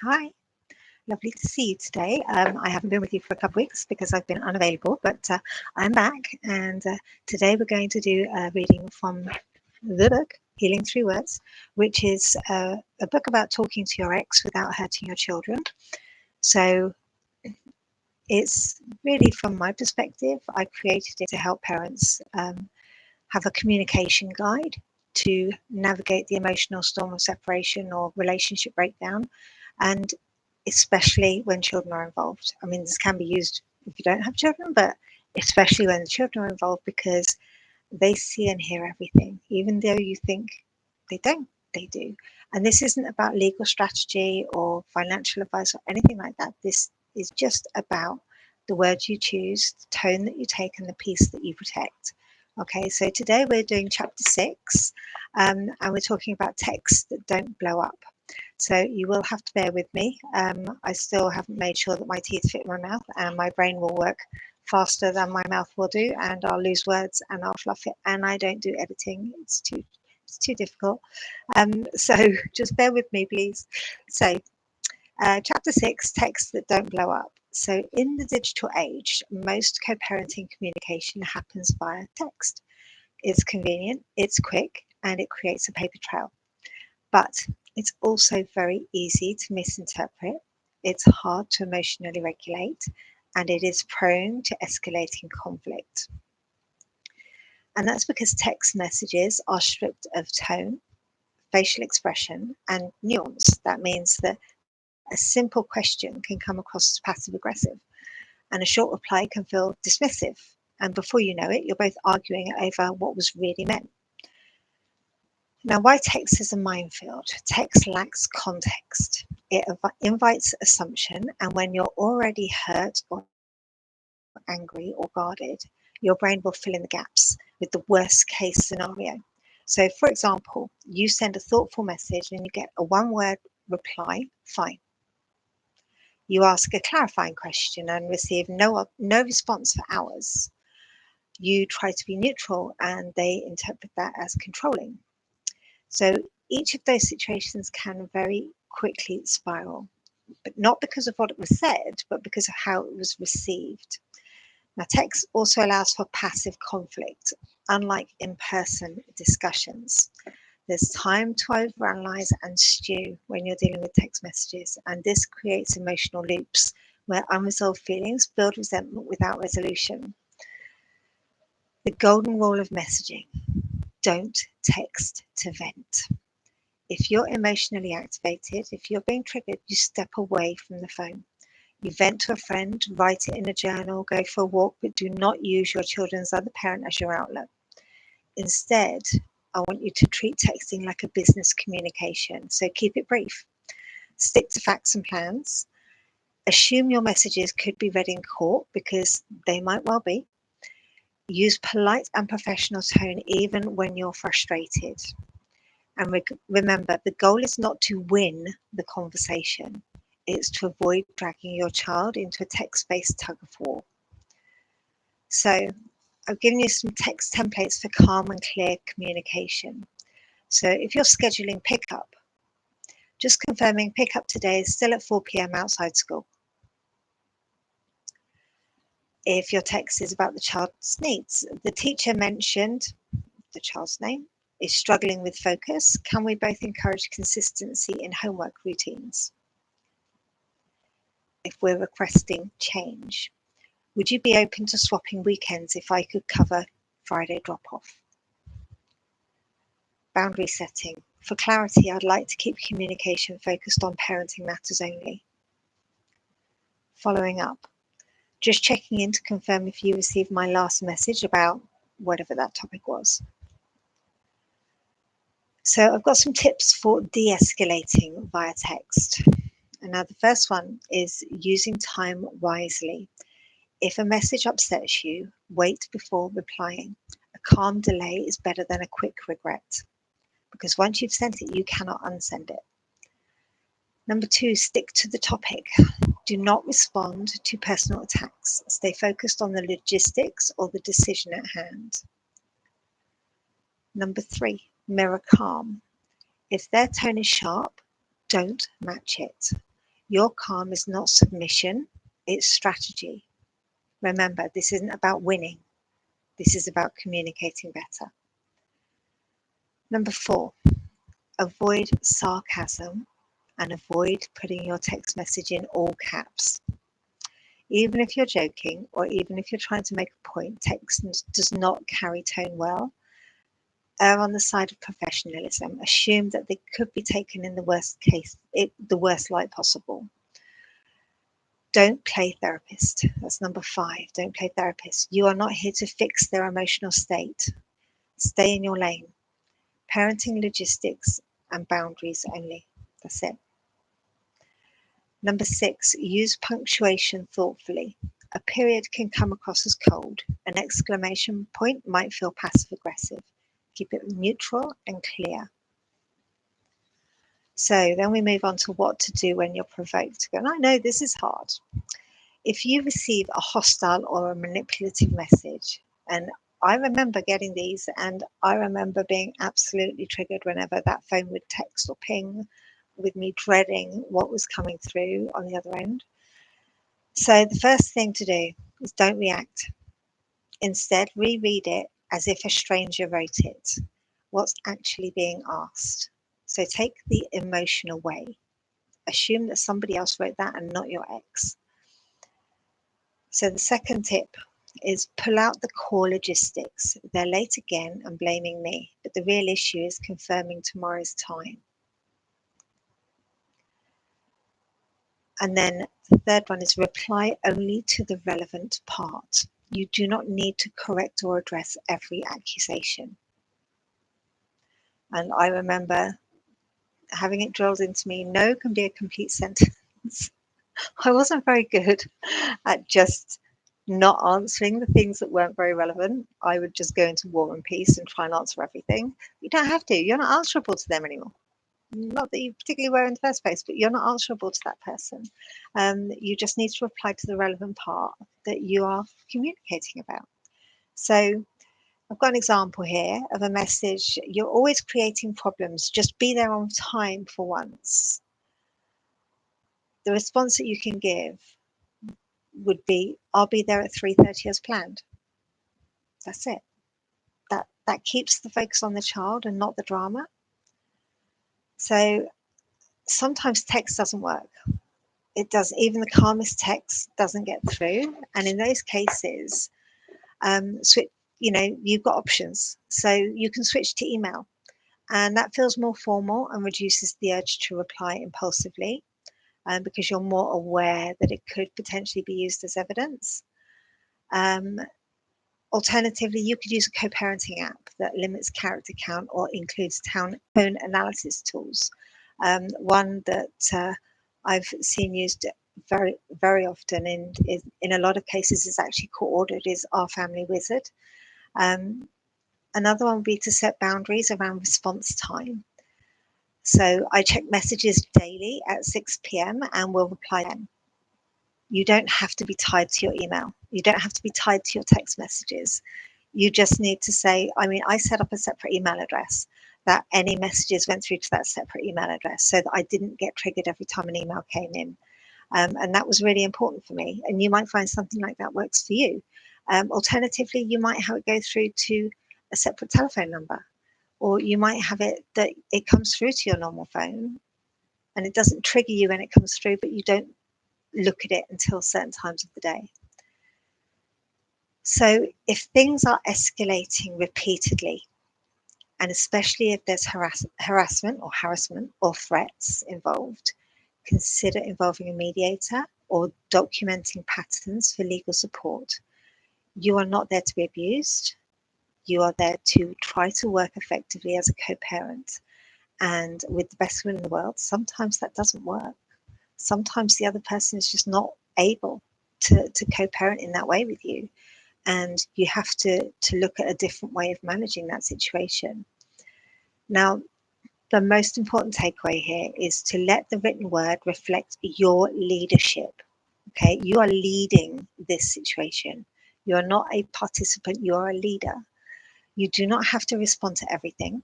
Hi, lovely to see you today. I haven't been with you for a couple of weeks because I've been unavailable, but I'm back, and today we're going to do a reading from the book Healing Through Words, which is a book about talking to your ex without hurting your children. So it's really from my perspective. I created it to help parents have a communication guide to navigate the emotional storm of separation or relationship breakdown, and especially when children are involved. I mean, this can be used if you don't have children, but especially when the children are involved, because they see and hear everything, even though you think they don't, they do. And this isn't about legal strategy or financial advice or anything like that. This is just about the words you choose, the tone that you take, and the peace that you protect. Okay, so today we're doing chapter 6, and we're talking about texts that don't blow up. So you will have to bear with me. I still haven't made sure that my teeth fit my mouth, and my brain will work faster than my mouth will do, and I'll lose words and I'll fluff it, and I don't do editing. It's too difficult. So just bear with me, please. So chapter 6, texts that don't blow up. So in the digital age, most co-parenting communication happens via text. It's convenient, it's quick, and it creates a paper trail. But it's also very easy to misinterpret. It's hard to emotionally regulate, and it is prone to escalating conflict. And that's because text messages are stripped of tone, facial expression, and nuance. That means that a simple question can come across as passive aggressive, and a short reply can feel dismissive. And before you know it, you're both arguing over what was really meant. Now, why text is a minefield? Text lacks context. It invites assumption, and when you're already hurt or angry or guarded, your brain will fill in the gaps with the worst case scenario. So, for example, you send a thoughtful message and you get a one-word reply, fine. You ask a clarifying question and receive no response for hours. You try to be neutral and they interpret that as controlling. So each of those situations can very quickly spiral, but not because of what it was said, but because of how it was received. Now, text also allows for passive conflict, unlike in-person discussions. There's time to overanalyze and stew when you're dealing with text messages, and this creates emotional loops where unresolved feelings build resentment without resolution. The golden rule of messaging: don't text to vent. If you're emotionally activated, if you're being triggered, you step away from the phone. You vent to a friend, write it in a journal, go for a walk, but do not use your children's other parent as your outlet. Instead, I want you to treat texting like a business communication. So keep it brief. Stick to facts and plans. Assume your messages could be read in court, because they might well be. Use polite and professional tone even when you're frustrated. And remember, the goal is not to win the conversation. It's to avoid dragging your child into a text-based tug of war. So I've given you some text templates for calm and clear communication. So if you're scheduling pickup, just confirming pickup today is still at 4 p.m. outside school. If your text is about the child's needs, the teacher mentioned the child's name, is struggling with focus. Can we both encourage consistency in homework routines? If we're requesting change, would you be open to swapping weekends if I could cover Friday drop-off? Boundary setting. For clarity, I'd like to keep communication focused on parenting matters only. Following up. Just checking in to confirm if you received my last message about whatever that topic was. So I've got some tips for de-escalating via text. And now the first one is using time wisely. If a message upsets you, wait before replying. A calm delay is better than a quick regret, because once you've sent it, you cannot unsend it. Number 2, stick to the topic. Do not respond to personal attacks. Stay focused on the logistics or the decision at hand. Number 3, mirror calm. If their tone is sharp, don't match it. Your calm is not submission, it's strategy. Remember, this isn't about winning. This is about communicating better. Number 4, avoid sarcasm and avoid putting your text message in all caps. Even if you're joking or even if you're trying to make a point, text does not carry tone well. Err on the side of professionalism. Assume that they could be taken in the worst light possible. Don't play therapist. That's number 5. Don't play therapist. You are not here to fix their emotional state. Stay in your lane. Parenting logistics and boundaries only. That's it. Number 6, use punctuation thoughtfully. A period can come across as cold. An exclamation point might feel passive aggressive. Keep it neutral and clear. So then we move on to what to do when you're provoked. And I know this is hard. If you receive a hostile or a manipulative message, and I remember getting these, and I remember being absolutely triggered whenever that phone would text or ping, with me dreading what was coming through on the other end. So the first thing to do is don't react. Instead, reread it as if a stranger wrote it. What's actually being asked? So take the emotion away. Assume that somebody else wrote that and not your ex. So the second tip is pull out the core logistics. They're late again and blaming me, but the real issue is confirming tomorrow's time. And then the third one is reply only to the relevant part. You do not need to correct or address every accusation. And I remember having it drilled into me, no can be a complete sentence. I wasn't very good at just not answering the things that weren't very relevant. I would just go into war and peace and try and answer everything. You don't have to. You're not answerable to them anymore. Not that you particularly were in the first place, but you're not answerable to that person. You just need to reply to the relevant part that you are communicating about. So I've got an example here of a message. You're always creating problems. Just be there on time for once. The response that you can give would be, I'll be there at 3:30 as planned. That's it. That keeps the focus on the child and not the drama. So sometimes text doesn't work. It does. Even the calmest text doesn't get through. And in those cases, you've got options. So you can switch to email, and that feels more formal and reduces the urge to reply impulsively, because you're more aware that it could potentially be used as evidence. Alternatively, you could use a co-parenting app that limits character count or includes tone analysis tools. One that I've seen used very, very often in a lot of cases is actually court-ordered is Our Family Wizard. Another one would be to set boundaries around response time. So I check messages daily at 6 p.m. and will reply then. You don't have to be tied to your email. You don't have to be tied to your text messages. You just need to say, I set up a separate email address that any messages went through to that separate email address so that I didn't get triggered every time an email came in. And that was really important for me. And you might find something like that works for you. Alternatively, you might have it go through to a separate telephone number, or you might have it that it comes through to your normal phone and it doesn't trigger you when it comes through, but you don't look at it until certain times of the day. So if things are escalating repeatedly, and especially if there's harassment or threats involved, consider involving a mediator or documenting patterns for legal support. You are not there to be abused. You are there to try to work effectively as a co-parent. And with the best will in the world, sometimes that doesn't work. Sometimes the other person is just not able to co-parent in that way with you. And you have to look at a different way of managing that situation. Now, the most important takeaway here is to let the written word reflect your leadership. Okay, you are leading this situation. You are not a participant, you are a leader. You do not have to respond to everything.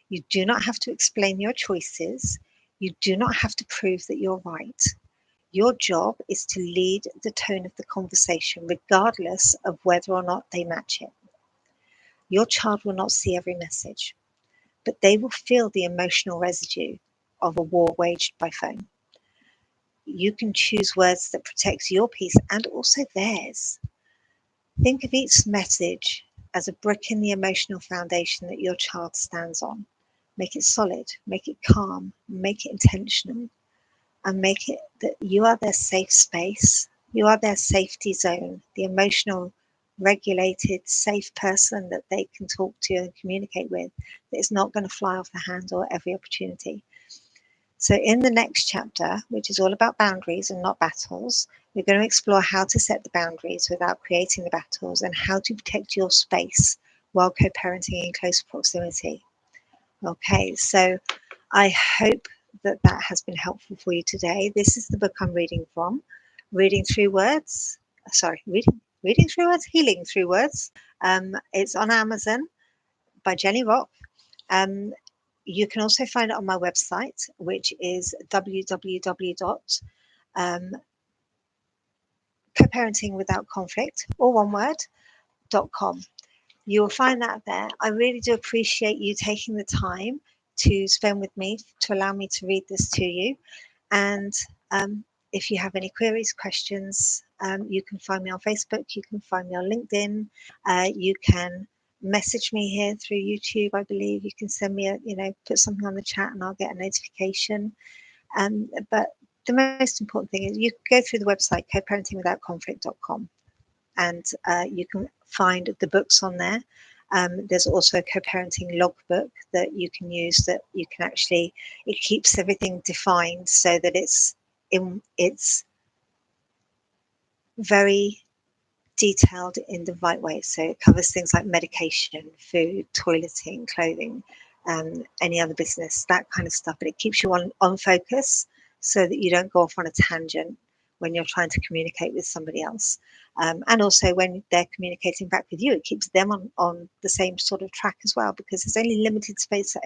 You do not have to explain your choices. You do not have to prove that you're right. Your job is to lead the tone of the conversation, regardless of whether or not they match it. Your child will not see every message, but they will feel the emotional residue of a war waged by phone. You can choose words that protect your peace and also theirs. Think of each message as a brick in the emotional foundation that your child stands on. Make it solid, make it calm, make it intentional, and make it that you are their safe space. You are their safety zone, the emotional, regulated, safe person that they can talk to and communicate with, that is not going to fly off the handle at every opportunity. So, in the next chapter, which is all about boundaries and not battles, we're going to explore how to set the boundaries without creating the battles and how to protect your space while co parenting in close proximity. Okay, so I hope that that has been helpful for you today. This is the book I'm reading from, Reading Through Words. Reading Through Words, Healing Through Words. It's on Amazon by Jenny Rock. You can also find it on my website, which is www.coparentingwithoutconflict, or one word, .com. You will find that there. I really do appreciate you taking the time to spend with me, to allow me to read this to you. And if you have any queries, questions, you can find me on Facebook, you can find me on LinkedIn, you can message me here through YouTube, I believe. You can send me put something on the chat and I'll get a notification. But the most important thing is you go through the website, coparentingwithoutconflict.com, and you can find the books on there. There's also a co-parenting logbook that you can use, that you can actually, it keeps everything defined so that it's very detailed in the right way. So it covers things like medication, food, toileting, clothing, any other business, that kind of stuff. But it keeps you on focus so that you don't go off on a tangent when you're trying to communicate with somebody else. And also when they're communicating back with you, it keeps them on the same sort of track as well, because there's only limited space for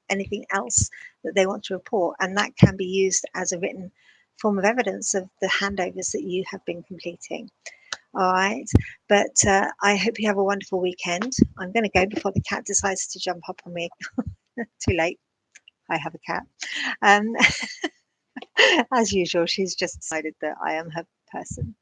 anything else that they want to report. And that can be used as a written form of evidence of the handovers that you have been completing. All right, but I hope you have a wonderful weekend. I'm going to go before the cat decides to jump up on me. Too late. I have a cat. As usual, she's just decided that I am her person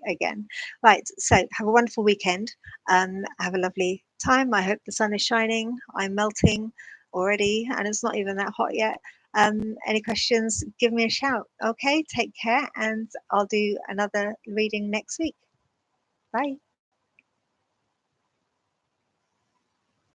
again. Right, so have a wonderful weekend. Have a lovely time. I hope the sun is shining. I'm melting already, and it's not even that hot yet. Any questions, give me a shout. Okay, take care, and I'll do another reading next week. Bye.